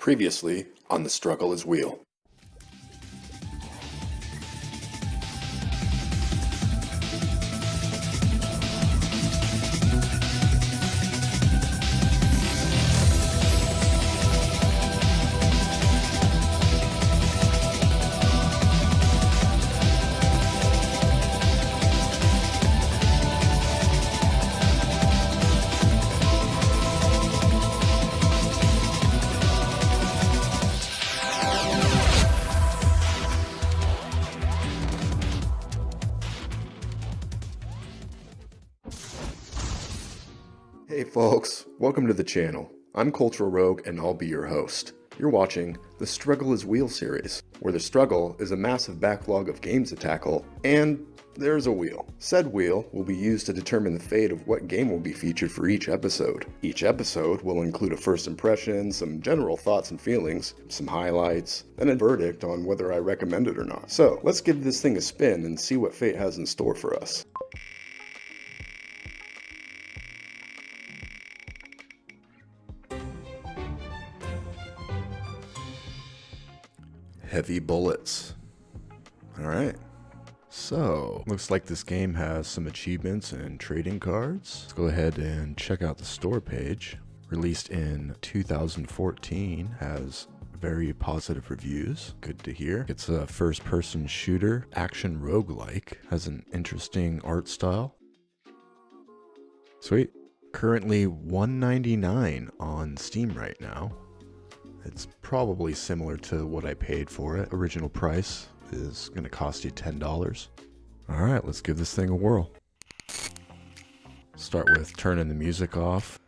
Previously on The Struggle is Real. Hey folks, welcome to the channel. I'm Cultural Rogue and I'll be your host. You're watching The Struggle is Wheel series, where the struggle is a massive backlog of games to tackle, and there's a wheel. Said wheel will be used to determine the fate of what game will be featured for each episode. Each episode will include a first impression, some general thoughts and feelings, some highlights, and a verdict on whether I recommend it or not. So let's give this thing a spin and see what fate has in store for us. Heavy bullets. Alright. So, looks like this game has some achievements and trading cards. Let's go ahead and check out the store page. Released in 2014, has very positive reviews. Good to hear. It's a first-person shooter, action roguelike. Has an interesting art style. Sweet. Currently $1.99 on Steam right now. It's probably similar to what I paid for it. Original price is going to cost you $10. Alright, let's give this thing a whirl. Start with turning the music off.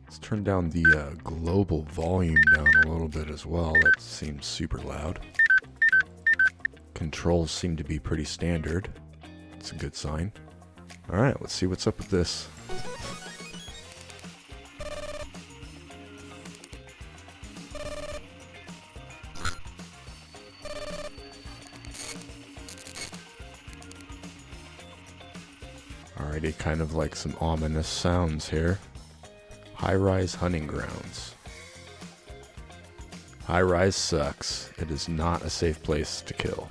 Let's turn down the global volume down a little bit as well. That seems super loud. Controls seem to be pretty standard. It's a good sign. Alright, let's see what's up with this. Alrighty, kind of like some ominous sounds here. High-rise hunting grounds. High-rise sucks. It is not a safe place to kill.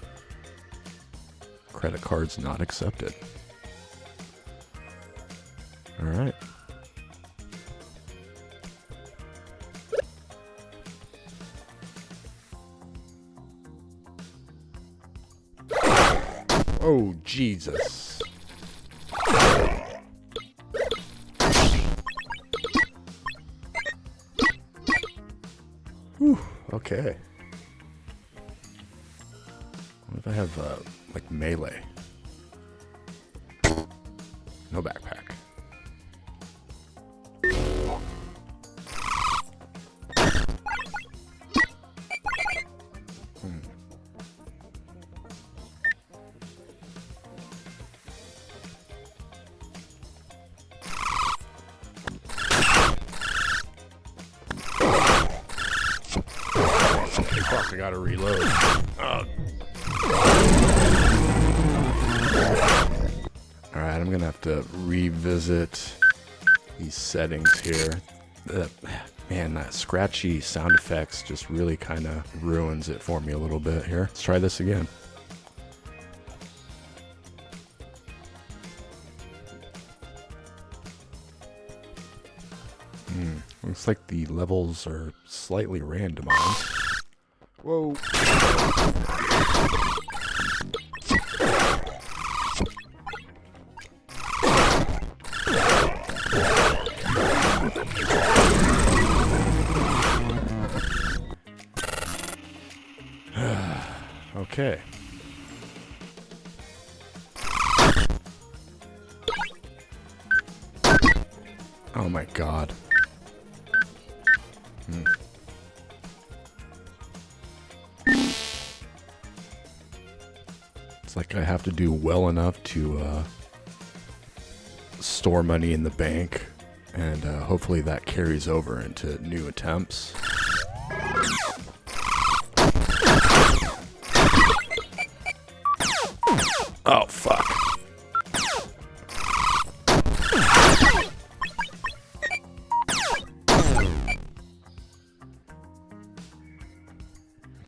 Credit cards not accepted. Alright. Oh, Jesus. Whew, okay. What if I have, like, melee? No backpack. Fuck, I gotta reload. Alright, I'm gonna have to revisit these settings here. Man, that scratchy sound effects just really kind of ruins it for me a little bit here. Let's try this again. Looks like the levels are slightly randomized. Whoa. Okay. Oh my god. It's like I have to do well enough to store money in the bank, and hopefully that carries over into new attempts. Oh, fuck.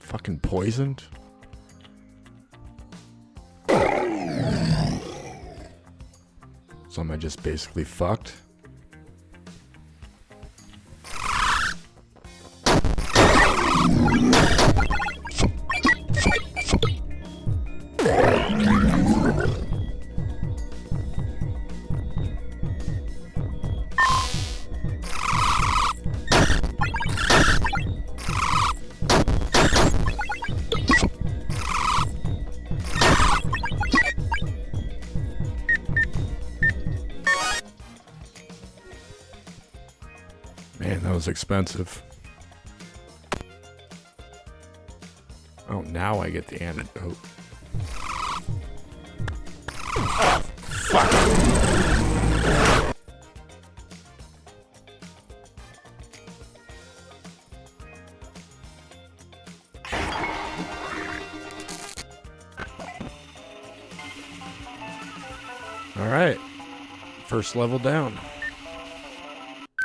fucking poisoned? So am I just basically fucked? Man, that was expensive. Oh, now I get the antidote. Oh, fuck. All right. First level down.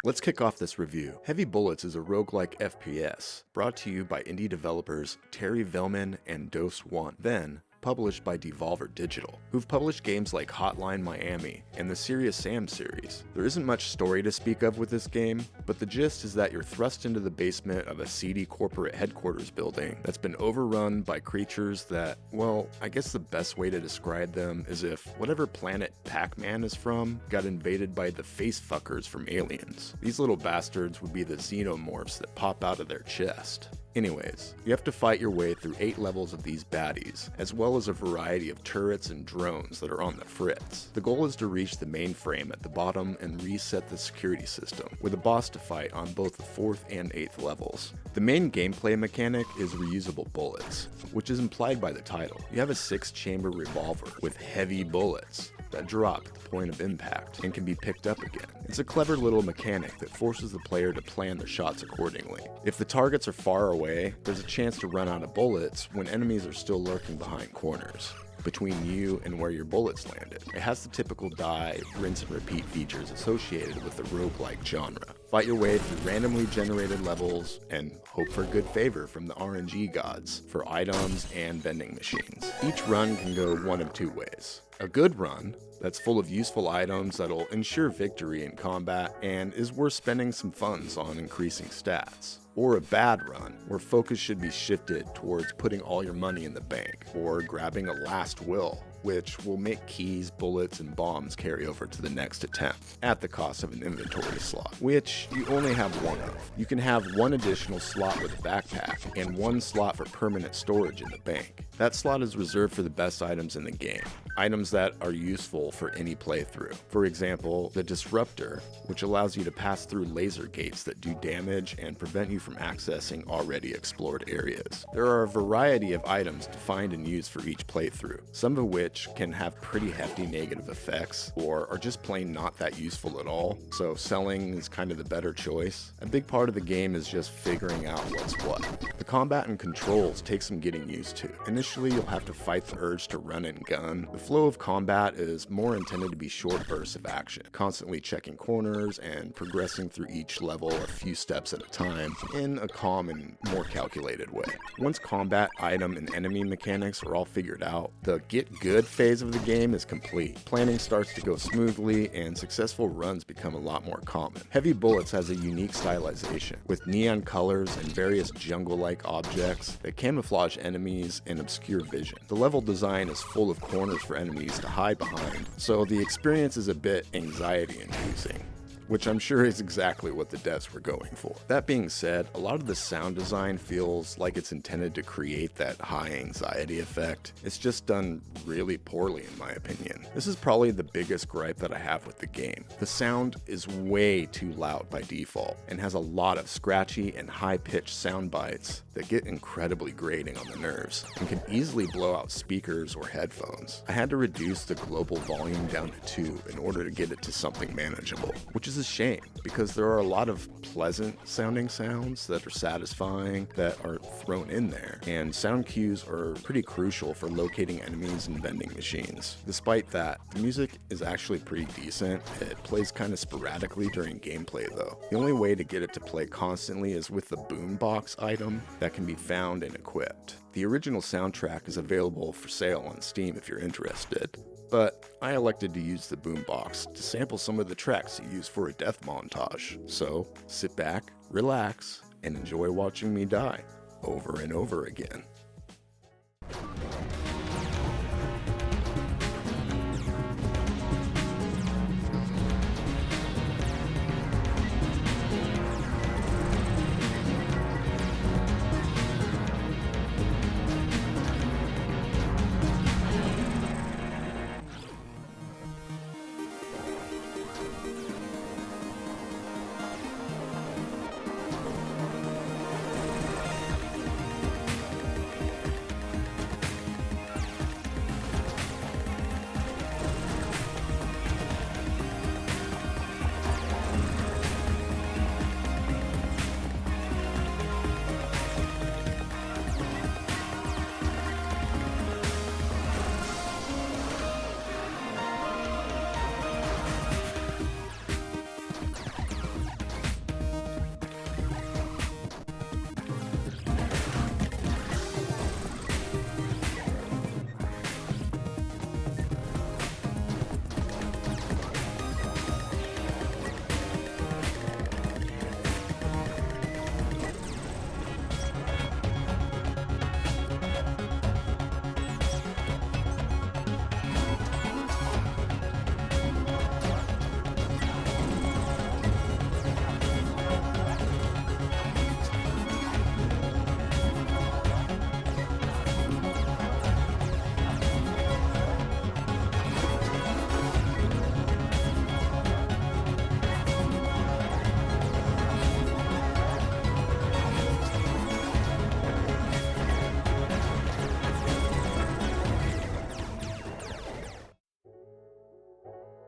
Let's kick off this review. Heavy Bullets is a roguelike FPS, brought to you by indie developers Terry Velman and Dose One, then published by Devolver Digital, who've published games like Hotline Miami and the Serious Sam series. There isn't much story to speak of with this game, but the gist is that you're thrust into the basement of a seedy corporate headquarters building that's been overrun by creatures that, well, I guess the best way to describe them is if whatever planet Pac-Man is from got invaded by the face fuckers from Aliens. These little bastards would be the xenomorphs that pop out of their chest. Anyways, you have to fight your way through 8 levels of these baddies, as well as a variety of turrets and drones that are on the fritz. The goal is to reach the mainframe at the bottom and reset the security system, with a boss to fight on both the 4th and 8th levels. The main gameplay mechanic is reusable bullets, which is implied by the title. You have a 6-chamber revolver with heavy bullets that drop at the point of impact and can be picked up again. It's a clever little mechanic that forces the player to plan their shots accordingly. If the targets are far away, there's a chance to run out of bullets when enemies are still lurking behind corners, between you and where your bullets landed. It has the typical die, rinse and repeat features associated with the roguelike genre. Fight your way through randomly generated levels and hope for good favor from the RNG gods for items and vending machines. Each run can go one of 2 ways. A good run that's full of useful items that'll ensure victory in combat and is worth spending some funds on increasing stats. Or a bad run, where focus should be shifted towards putting all your money in the bank, or grabbing a last will, which will make keys, bullets, and bombs carry over to the next attempt, at the cost of an inventory slot, which you only have 1 of. You can have 1 additional slot with a backpack, and 1 slot for permanent storage in the bank. That slot is reserved for the best items in the game, items that are useful for any playthrough. For example, the Disruptor, which allows you to pass through laser gates that do damage and prevent you from accessing already explored areas. There are a variety of items to find and use for each playthrough, some of which can have pretty hefty negative effects or are just plain not that useful at all, so selling is kind of the better choice. A big part of the game is just figuring out what's what. The combat and controls take some getting used to. Initially, you'll have to fight the urge to run and gun. The flow of combat is more intended to be short bursts of action, constantly checking corners and progressing through each level a few steps at a time in a calm and more calculated way. Once combat, item, and enemy mechanics are all figured out, the get good phase of the game is complete. Planning starts to go smoothly and successful runs become a lot more common. Heavy Bullets has a unique stylization, with neon colors and various jungle-like objects that camouflage enemies and obscure vision. The level design is full of corners for enemies to hide behind, so the experience is a bit anxiety-inducing, which I'm sure is exactly what the devs were going for. That being said, a lot of the sound design feels like it's intended to create that high anxiety effect. It's just done really poorly in my opinion. This is probably the biggest gripe that I have with the game. The sound is way too loud by default and has a lot of scratchy and high-pitched sound bites that get incredibly grating on the nerves and can easily blow out speakers or headphones. I had to reduce the global volume down to 2 in order to get it to something manageable, which is a a shame because there are a lot of pleasant sounding sounds that are satisfying that are thrown in there, and sound cues are pretty crucial for locating enemies and vending machines. Despite that, the music is actually pretty decent. It plays kind of sporadically during gameplay though. The only way to get it to play constantly is with the boombox item that can be found and equipped. The original soundtrack is available for sale on Steam if you're interested, but I elected to use the boombox to sample some of the tracks you use for a death montage. So sit back, relax, and enjoy watching me die over and over again.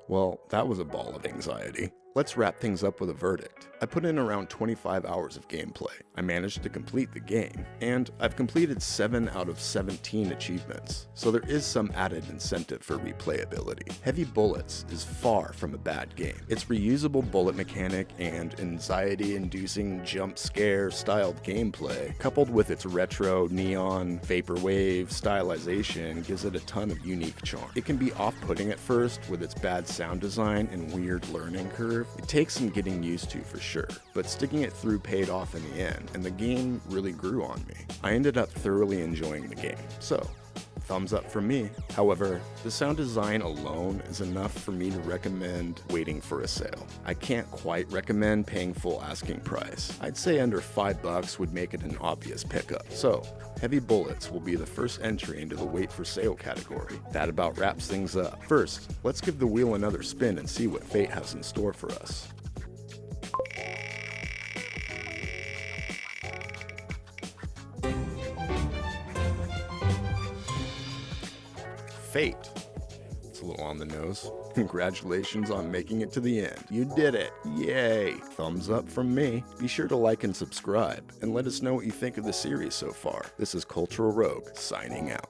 Well, that was a ball of anxiety. Let's wrap things up with a verdict. I put in around 25 hours of gameplay. I managed to complete the game, and I've completed 7 out of 17 achievements, so there is some added incentive for replayability. Heavy Bullets is far from a bad game. Its reusable bullet mechanic and anxiety-inducing jump scare styled gameplay, coupled with its retro neon vaporwave stylization, gives it a ton of unique charm. It can be off-putting at first with its bad sound design and weird learning curve. It takes some getting used to for sure, but sticking it through paid off in the end, and the game really grew on me. I ended up thoroughly enjoying the game, so thumbs up from me. However, the sound design alone is enough for me to recommend waiting for a sale. I can't quite recommend paying full asking price. I'd say under $5 would make it an obvious pickup. So, Heavy Bullets will be the first entry into the wait for sale category. That about wraps things up. First, let's give the wheel another spin and see what fate has in store for us. Fate. It's a little on the nose. Congratulations on making it to the end. You did it. Yay. Thumbs up from me. Be sure to like and subscribe, and let us know what you think of the series so far. This is Cultural Rogue, signing out.